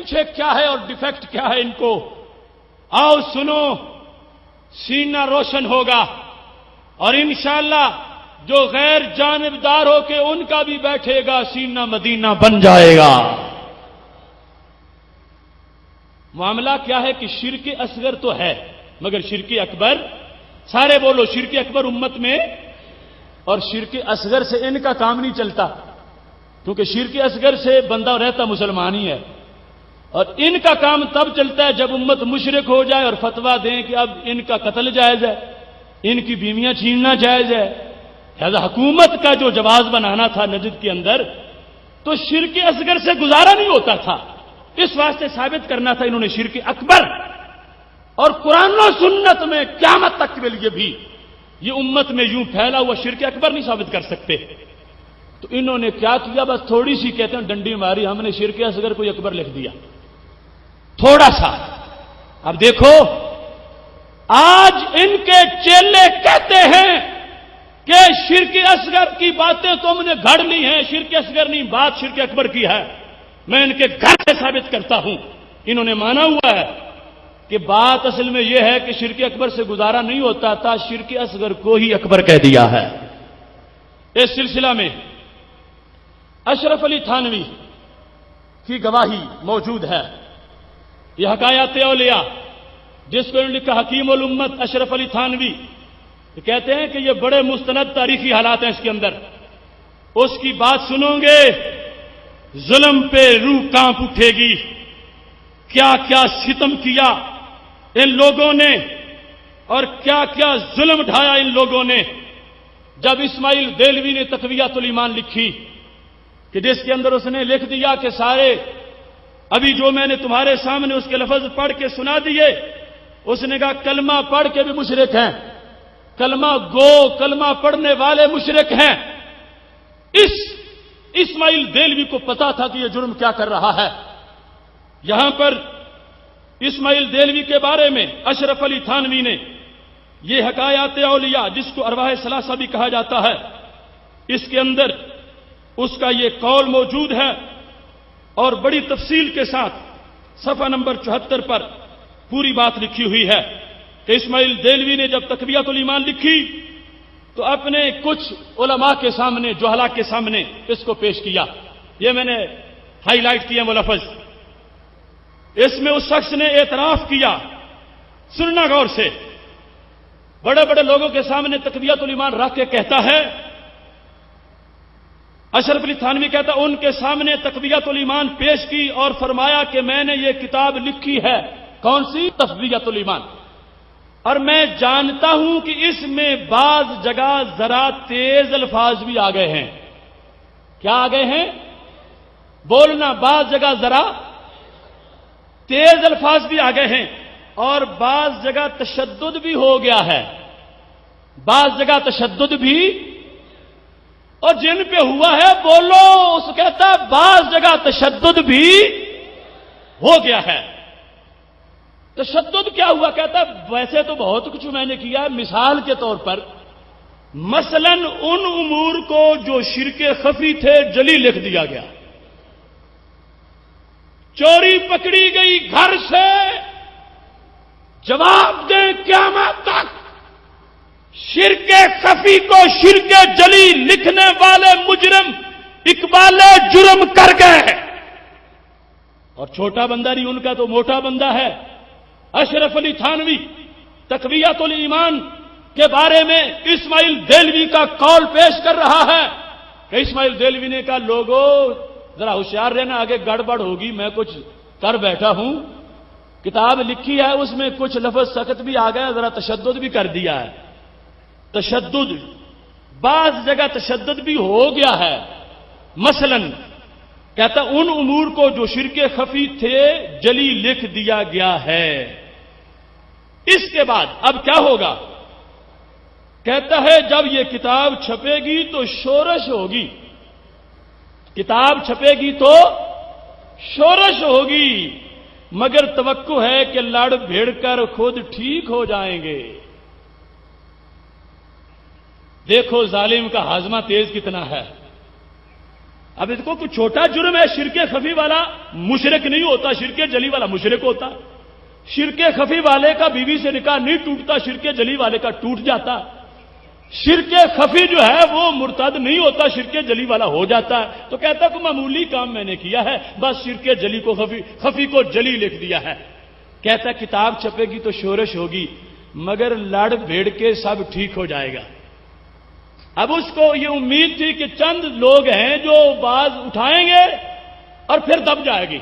پیچھے کیا ہے اور ڈیفیکٹ کیا ہے ان کو آؤ سنو، سینہ روشن ہوگا اور انشاءاللہ جو غیر جانبدار ہو کے ان کا بھی بیٹھے گا سینہ مدینہ بن جائے گا۔ معاملہ کیا ہے کہ شرک اصغر تو ہے مگر شرک اکبر، سارے بولو شرک اکبر امت میں، اور شرک اصغر سے ان کا کام نہیں چلتا، کیونکہ شرک اصغر سے بندہ رہتا مسلمان ہی ہے، اور ان کا کام تب چلتا ہے جب امت مشرک ہو جائے اور فتویٰ دیں کہ اب ان کا قتل جائز ہے، ان کی بیویاں چھیننا جائز ہے۔ لہذا حکومت کا جو جواز بنانا تھا نجد کے اندر، تو شرک اصغر سے گزارا نہیں ہوتا تھا، اس واسطے ثابت کرنا تھا انہوں نے شرک اکبر، اور قرآن و سنت میں قیامت تک کے لیے بھی یہ امت میں یوں پھیلا ہوا شرک اکبر نہیں ثابت کر سکتے۔ تو انہوں نے کیا کیا، بس تھوڑی سی کہتے ہیں ڈنڈی ماری، ہم نے شرک اصغر کو اکبر لکھ دیا تھوڑا سا۔ اب دیکھو آج ان کے چیلے کہتے ہیں کہ شرک اصغر کی باتیں تم نے گھڑ لی ہیں، شرک اصغر نہیں، بات شرک اکبر کی ہے۔ میں ان کے گھر سے ثابت کرتا ہوں، انہوں نے مانا ہوا ہے کہ بات اصل میں یہ ہے کہ شرک اکبر سے گزارا نہیں ہوتا تھا، شرک اصغر کو ہی اکبر کہہ دیا ہے۔ اس سلسلہ میں اشرف علی تھانوی کی گواہی موجود ہے، یہ حکایات اولیاء جس کو انہوں نے لکھا حکیم الامت اشرف علی تھانوی، یہ کہتے ہیں کہ یہ بڑے مستند تاریخی حالات ہیں اس کے اندر، اس کی بات سنو گے ظلم پہ روح کانپ اٹھے گی، کیا کیا ستم کیا ان لوگوں نے اور کیا کیا ظلم ڈھایا ان لوگوں نے۔ جب اسماعیل دہلوی نے تقویۃ الایمان لکھی کہ جس کے اندر اس نے لکھ دیا کہ سارے ابھی جو میں نے تمہارے سامنے اس کے لفظ پڑھ کے سنا دیے، اس نے کہا کلمہ پڑھ کے بھی مشرک ہیں، کلمہ گو کلمہ پڑھنے والے مشرک ہیں۔ اس اسماعیل دہلوی کو پتا تھا کہ یہ جرم کیا کر رہا ہے۔ یہاں پر اسماعیل دہلوی کے بارے میں اشرف علی تھانوی نے یہ حکایات اولیاء جس کو ارواح ثلاثہ بھی کہا جاتا ہے، اس کے اندر اس کا یہ قول موجود ہے اور بڑی تفصیل کے ساتھ صفحہ نمبر 74 پر پوری بات لکھی ہوئی ہے کہ اسماعیل دہلوی نے جب تقویۃ الایمان لکھی تو اپنے کچھ علماء کے سامنے، جہلاء کے سامنے اس کو پیش کیا۔ یہ میں نے ہائی لائٹ کیا وہ لفظ، اس میں اس شخص نے اعتراف کیا، سننا غور سے، بڑے بڑے لوگوں کے سامنے تقویۃ الایمان رکھ کے کہتا ہے، اشرف علی تھانوی کہتا ہے ان کے سامنے تقویۃ الایمان پیش کی اور فرمایا کہ میں نے یہ کتاب لکھی ہے، کون سی؟ تقویۃ الایمان، اور میں جانتا ہوں کہ اس میں بعض جگہ ذرا تیز الفاظ بھی آ گئے ہیں۔ کیا آ گئے ہیں؟ بولنا، بعض جگہ ذرا تیز الفاظ بھی آ گئے ہیں، اور بعض جگہ تشدد بھی ہو گیا ہے، بعض جگہ تشدد بھی، اور جن پہ ہوا ہے بولو، اس کہتا ہے بعض جگہ تشدد بھی ہو گیا ہے۔ تشدد کیا ہوا؟ کہتا ہے ویسے تو بہت کچھ میں نے کیا ہے، مثال کے طور پر مثلا ان امور کو جو شرک خفی تھے جلی لکھ دیا گیا، چوری پکڑی گئی گھر سے، جواب دیں قیامت تک، شرک خفی کو شرک جلی لکھنے والے مجرم اقبال جرم کر گئے، اور چھوٹا بندہ نہیں، ان کا تو موٹا بندہ ہے۔ اشرف علی تھانوی تقویۃ الایمان کے بارے میں اسماعیل دہلوی کا قول پیش کر رہا ہے کہ اسماعیل دہلوی نے کہا لوگوں ذرا ہوشیار رہنا، آگے گڑبڑ ہوگی، میں کچھ کر بیٹھا ہوں، کتاب لکھی ہے اس میں کچھ لفظ سخت بھی آ گیا، ذرا تشدد بھی کر دیا ہے، تشدد بعض جگہ تشدد بھی ہو گیا ہے۔ مثلا کہتا ان امور کو جو شرک خفی تھے جلی لکھ دیا گیا ہے۔ اس کے بعد اب کیا ہوگا؟ کہتا ہے جب یہ کتاب چھپے گی تو شورش ہوگی، کتاب چھپے گی تو شورش ہوگی، مگر توقع ہے کہ لڑ بھیڑ کر خود ٹھیک ہو جائیں گے۔ دیکھو ظالم کا ہاضمہ تیز کتنا ہے، اب اس کو کچھ چھوٹا جرم ہے، شرک خفی والا مشرک نہیں ہوتا، شرک جلی والا مشرک ہوتا۔ شرک خفی والے کا بیوی سے نکاح نہیں ٹوٹتا، شرک جلی والے کا ٹوٹ جاتا۔ شرک خفی جو ہے وہ مرتد نہیں ہوتا، شرک جلی والا ہو جاتا ہے۔ تو کہتا کہ معمولی کام میں نے کیا ہے، بس شرک جلی کو خفی کو جلی لکھ دیا ہے۔ کہتا کتاب چھپے گی تو شورش ہوگی، مگر لڑ بھیڑ کے سب ٹھیک ہو جائے گا۔ اب اس کو یہ امید تھی کہ چند لوگ ہیں جو باز اٹھائیں گے اور پھر دب جائے گی،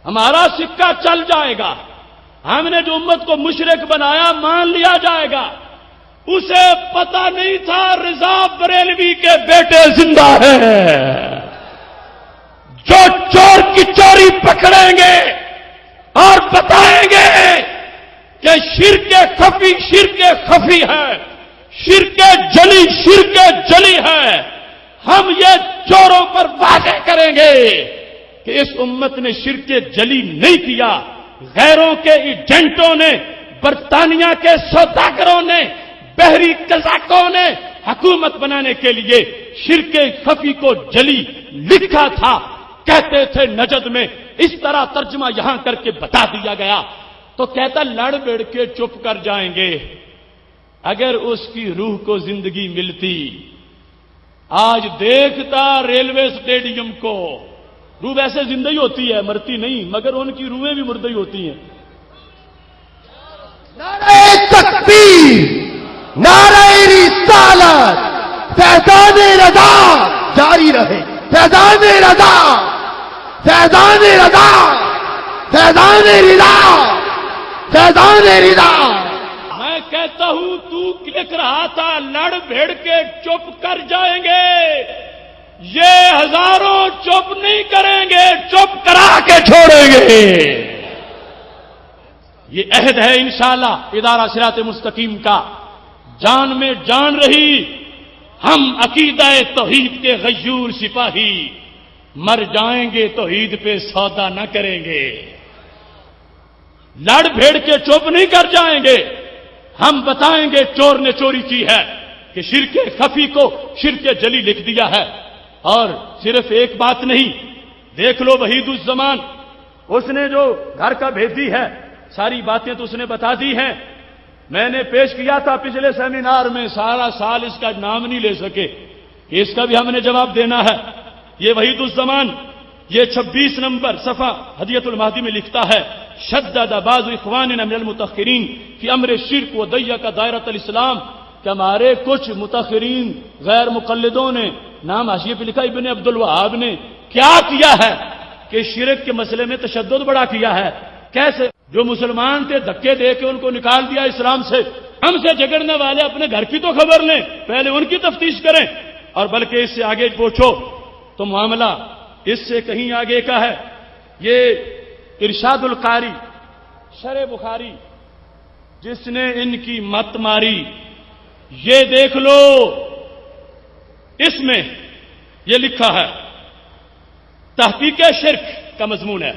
ہمارا سکہ چل جائے گا، ہم نے جو امت کو مشرک بنایا مان لیا جائے گا۔ اسے پتہ نہیں تھا رضا بریلوی کے بیٹے زندہ ہیں، جو چور کی چوری پکڑیں گے اور بتائیں گے کہ شرک خفی ہے، شرک جلی ہے۔ ہم یہ چوروں پر واضح کریں گے کہ اس امت نے شرک جلی نہیں کیا، غیروں کے ایجنٹوں نے، برطانیہ کے سوداگروں نے، بحری قزاقوں نے حکومت بنانے کے لیے شرک خفی کو جلی لکھا تھا۔ کہتے تھے نجد میں، اس طرح ترجمہ یہاں کر کے بتا دیا گیا۔ تو کہتا لڑ بڑ کے چپ کر جائیں گے، اگر اس کی روح کو زندگی ملتی آج دیکھتا ریلوے اسٹیڈیم کو۔ روح ویسے زندہ ہی ہوتی ہے، مرتی نہیں، مگر ان کی روحیں بھی مردہ ہی ہوتی ہیں۔ نعرہ تکبیر، نعرہ رسالت، فیضان رضا جاری رہے، فیضان رضا، فیضان رضا، فیضان رضا، فیضان رضا۔ میں کہتا ہوں تو لکھ رہا تھا لڑ بھیڑ کے چپ کر جائیں گے، یہ ہزاروں چپ نہیں کریں گے، چپ کرا کے چھوڑیں گے۔ یہ عہد ہے انشاءاللہ ادارہ صراط مستقیم کا، جان میں جان رہی ہم عقیدہ توحید کے غیور سپاہی، مر جائیں گے توحید پہ سودا نہ کریں گے، لڑ بھیڑ کے چپ نہیں کر جائیں گے۔ ہم بتائیں گے چور نے چوری کی ہے کہ شرک خفی کو شرک جلی لکھ دیا ہے۔ اور صرف ایک بات نہیں، دیکھ لو وحید الزمان، اس نے جو گھر کا بھیجی ہے ساری باتیں تو اس نے بتا دی ہیں۔ میں نے پیش کیا تھا پچھلے سیمینار میں، سارا سال اس کا نام نہیں لے سکے، اس کا بھی ہم نے جواب دینا ہے۔ یہ وحید الزمان یہ 26 نمبر صفحہ ہدیۃ المہدی میں لکھتا ہے، شدد بعض اخواننا من المتاخرین فی امر الشرک وضیق دائرۃ الاسلام، کہ ہمارے کچھ متاخرین غیر مقلدوں نے، نام حاشیے پہ لکھا ابن عبد الوہاب نے، کیا کیا ہے کہ شرک کے مسئلے میں تشدد بڑا کیا ہے۔ کیسے؟ جو مسلمان تھے دھکے دے کے ان کو نکال دیا اسلام سے۔ ہم سے جھگڑنے والے اپنے گھر کی تو خبر لیں، پہلے ان کی تفتیش کریں، اور بلکہ اس سے آگے پوچھو تو معاملہ اس سے کہیں آگے کا ہے۔ یہ ارشاد القاری شرح بخاری جس نے ان کی مت ماری، یہ دیکھ لو، اس میں یہ لکھا ہے تحقیق شرک کا مضمون ہے،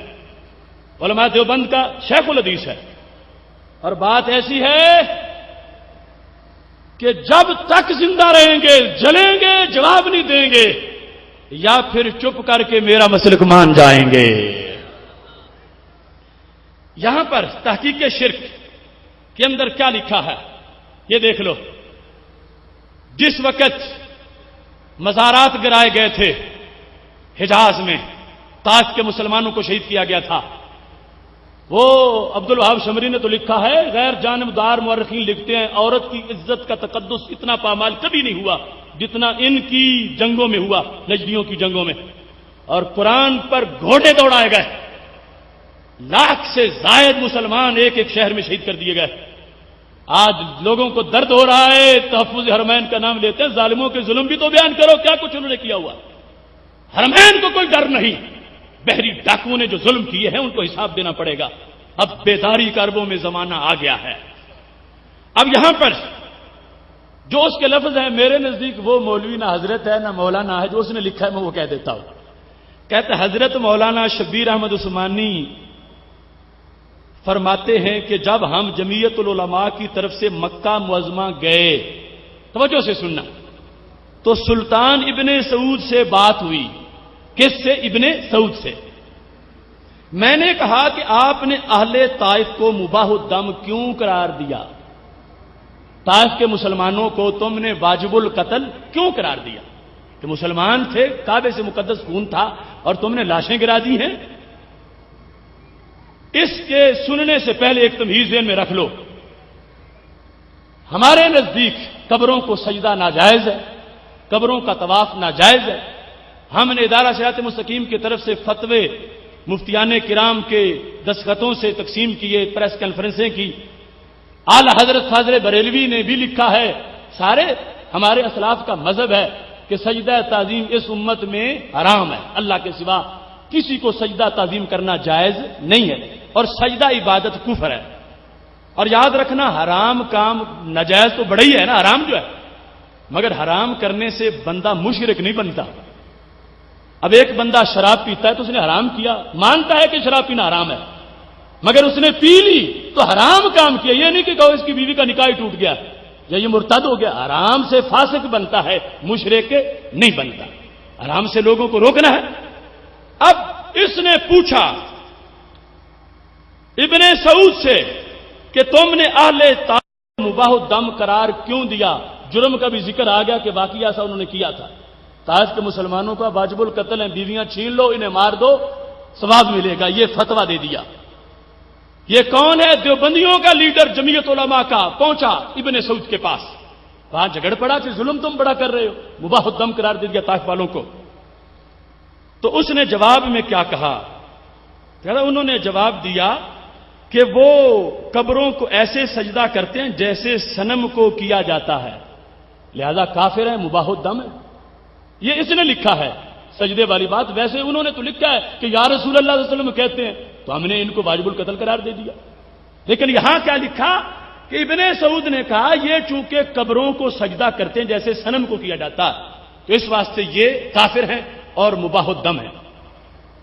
علماء دیوبند کا شیخ الحدیث ہے، اور بات ایسی ہے کہ جب تک زندہ رہیں گے جلیں گے، جواب نہیں دیں گے، یا پھر چپ کر کے میرا مسلک مان جائیں گے۔ یہاں پر تحقیق شرک کے اندر کیا لکھا ہے یہ دیکھ لو۔ جس وقت مزارات گرائے گئے تھے حجاز میں، طائف کے مسلمانوں کو شہید کیا گیا تھا، وہ عبد الوہاب شمری نے تو لکھا ہے، غیر جانبدار مورخین لکھتے ہیں عورت کی عزت کا تقدس اتنا پامال کبھی نہیں ہوا جتنا ان کی جنگوں میں ہوا، نجدیوں کی جنگوں میں، اور قرآن پر گھوڑے دوڑائے گئے، لاکھ سے زائد مسلمان ایک ایک شہر میں شہید کر دیے گئے۔ آج لوگوں کو درد ہو رہا ہے، تحفظ حرمین کا نام لیتے ہیں، ظالموں کے ظلم بھی تو بیان کرو، کیا کچھ انہوں نے کیا ہوا؟ حرمین کو کوئی ڈر نہیں، بحری ڈاکوؤں نے جو ظلم کیے ہیں ان کو حساب دینا پڑے گا۔ اب بیداری کا اربوں میں زمانہ آ گیا ہے۔ اب یہاں پر جو اس کے لفظ ہیں، میرے نزدیک وہ مولوی نہ حضرت ہے نہ مولانا ہے، جو اس نے لکھا ہے میں وہ کہہ دیتا ہوں۔ کہتے حضرت مولانا شبیر احمد عثمانی فرماتے ہیں کہ جب ہم جمعیت العلماء کی طرف سے مکہ معظمہ گئے، توجہ سے سننا، تو سلطان ابن سعود سے بات ہوئی کس سے؟ ابن سعود سے۔ میں نے کہا کہ آپ نے اہل طائف کو مباح الدم کیوں قرار دیا؟ طائف کے مسلمانوں کو تم نے واجب القتل کیوں قرار دیا؟ کہ مسلمان تھے، کعبے سے مقدس خون تھا اور تم نے لاشیں گرا دی ہیں۔ اس کے سننے سے پہلے ایک تمہیز ذہن میں رکھ لو، ہمارے نزدیک قبروں کو سجدہ ناجائز ہے، قبروں کا طواف ناجائز ہے۔ ہم نے ادارہ صراط مستقیم کی طرف سے فتوے مفتیان کرام کے دستخطوں سے تقسیم کیے، پریس کانفرنسیں کی، اعلی حضرت فاضل بریلوی نے بھی لکھا ہے، سارے ہمارے اسلاف کا مذہب ہے کہ سجدہ تعظیم اس امت میں حرام ہے، اللہ کے سوا کسی کو سجدہ تعظیم کرنا جائز نہیں ہے، اور سجدہ عبادت کفر ہے۔ اور یاد رکھنا، حرام کام ناجائز تو بڑا ہی ہے نا، حرام جو ہے، مگر حرام کرنے سے بندہ مشرک نہیں بنتا۔ اب ایک بندہ شراب پیتا ہے تو اس نے حرام کیا، مانتا ہے کہ شراب پینا حرام ہے، مگر اس نے پی لی تو حرام کام کیا۔ یہ نہیں کہ کہو اس کی بیوی کا نکاح ٹوٹ گیا یا یہ مرتد ہو گیا، حرام سے فاسق بنتا ہے، مشرک نہیں بنتا۔ حرام سے لوگوں کو روکنا ہے۔ اب اس نے پوچھا ابن سعود سے کہ تم نے اہل طائف کو مباح الدم قرار کیوں دیا؟ جرم کا بھی ذکر آ گیا کہ واقعہ ایسا انہوں نے کیا تھا۔ طائف کے مسلمانوں کا واجب القتل ہیں، بیویاں چھین لو، انہیں مار دو، ثواب ملے گا، یہ فتویٰ دے دیا۔ یہ کون ہے؟ دیوبندیوں کا لیڈر جمعیت علماء کا پہنچا ابن سعود کے پاس، وہاں جھگڑ پڑا کہ ظلم تم بڑا کر رہے ہو، مباح الدم قرار دے دیا طائف والوں کو۔ تو اس نے جواب میں کیا کہا؟ انہوں نے جواب دیا کہ وہ قبروں کو ایسے سجدہ کرتے ہیں جیسے صنم کو کیا جاتا ہے، لہذا کافر ہے، مباح الدم ہے۔ یہ اس نے لکھا ہے سجدے والی بات۔ ویسے انہوں نے تو لکھا ہے کہ یا رسول اللہ صلی اللہ علیہ وسلم کہتے ہیں، تو ہم نے ان کو واجب القتل قرار دے دیا۔ لیکن یہاں کیا لکھا کہ ابن سعود نے کہا یہ چونکہ قبروں کو سجدہ کرتے ہیں جیسے صنم کو کیا جاتا، تو اس واسطے یہ کافر ہیں اور مباح الدم ہے۔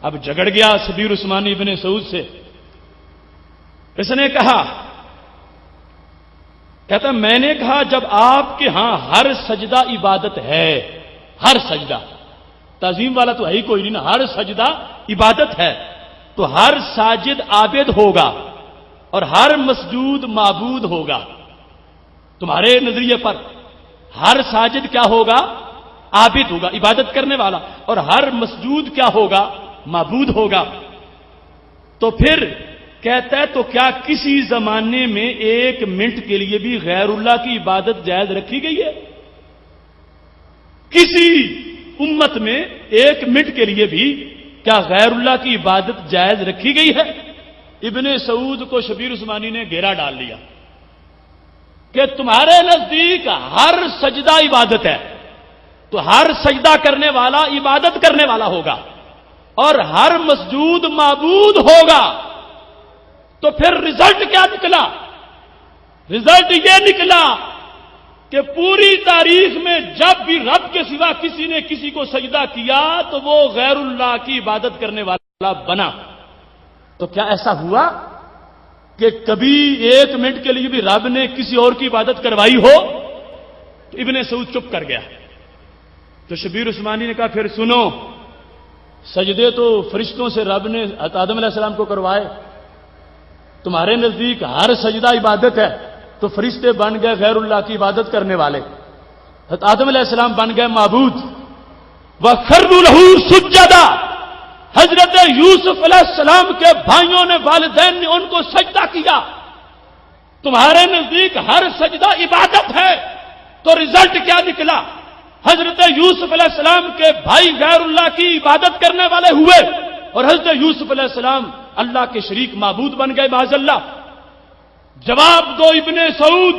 اب جھگڑ گیا شبیر عثمانی ابن سعود سے۔ اس نے کہا، کہتا میں نے کہا جب آپ کے ہاں ہر سجدہ عبادت ہے، ہر سجدہ، تعظیم والا تو ہے ہی کوئی نہیں نا، ہر سجدہ عبادت ہے، تو ہر ساجد عابد ہوگا اور ہر مسجود معبود ہوگا۔ تمہارے نظریے پر ہر ساجد کیا ہوگا؟ عابد ہوگا، عبادت کرنے والا، اور ہر مسجود کیا ہوگا؟ معبود ہوگا۔ تو پھر کہتا ہے تو کیا کسی زمانے میں ایک منٹ کے لیے بھی غیر اللہ کی عبادت جائز رکھی گئی ہے؟ کسی امت میں ایک منٹ کے لیے بھی کیا غیر اللہ کی عبادت جائز رکھی گئی ہے؟ ابن سعود کو شبیر عثمانی نے گھیرا ڈال لیا کہ تمہارے نزدیک ہر سجدہ عبادت ہے، تو ہر سجدہ کرنے والا عبادت کرنے والا ہوگا اور ہر مسجود معبود ہوگا۔ تو پھر رزلٹ کیا نکلا؟ رزلٹ یہ نکلا کہ پوری تاریخ میں جب بھی رب کے سوا کسی نے کسی کو سجدہ کیا تو وہ غیر اللہ کی عبادت کرنے والا بنا۔ تو کیا ایسا ہوا کہ کبھی ایک منٹ کے لیے بھی رب نے کسی اور کی عبادت کروائی ہو؟ تو ابن سعود چپ کر گیا۔ تو شبیر عثمانی نے کہا پھر سنو، سجدے تو فرشتوں سے رب نے آدم علیہ السلام کو کروائے، تمہارے نزدیک ہر سجدہ عبادت ہے، تو فرشتے بن گئے غیر اللہ کی عبادت کرنے والے، آدم علیہ السلام بن گئے معبود۔ وَخَرُّوا لَهُ سُجَّدًا، حضرت یوسف علیہ السلام کے بھائیوں نے، والدین نے ان کو سجدہ کیا۔ تمہارے نزدیک ہر سجدہ عبادت ہے، تو رزلٹ کیا نکلا؟ حضرت یوسف علیہ السلام کے بھائی غیر اللہ کی عبادت کرنے والے ہوئے اور حضرت یوسف علیہ السلام اللہ کے شریک معبود بن گئے، معاذ اللہ۔ جواب دو ابن سعود،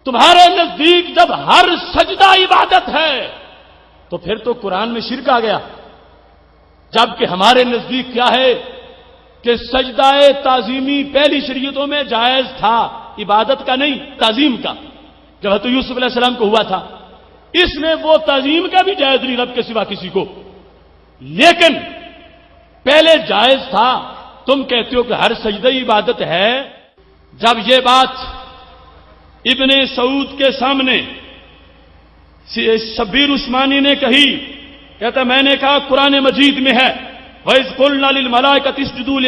تمہارے نزدیک جب ہر سجدہ عبادت ہے تو پھر تو قرآن میں شرک آ گیا، جبکہ ہمارے نزدیک کیا ہے کہ سجدہ تعظیمی پہلی شریعتوں میں جائز تھا، عبادت کا نہیں، تعظیم کا، جب حضرت یوسف علیہ السلام کو ہوا تھا۔ اس میں وہ تعظیم کا بھی جائز نہیں رب کے سوا کسی کو، لیکن پہلے جائز تھا۔ تم کہتے ہو کہ ہر سجدہ عبادت ہے۔ جب یہ بات ابن سعود کے سامنے شبیر عثمانی نے کہی، کہتا میں نے کہا قرآن مجید میں ہے وَإِذْ قُلْنَا لِلْمَلَائِكَةِ اسْجُدُوا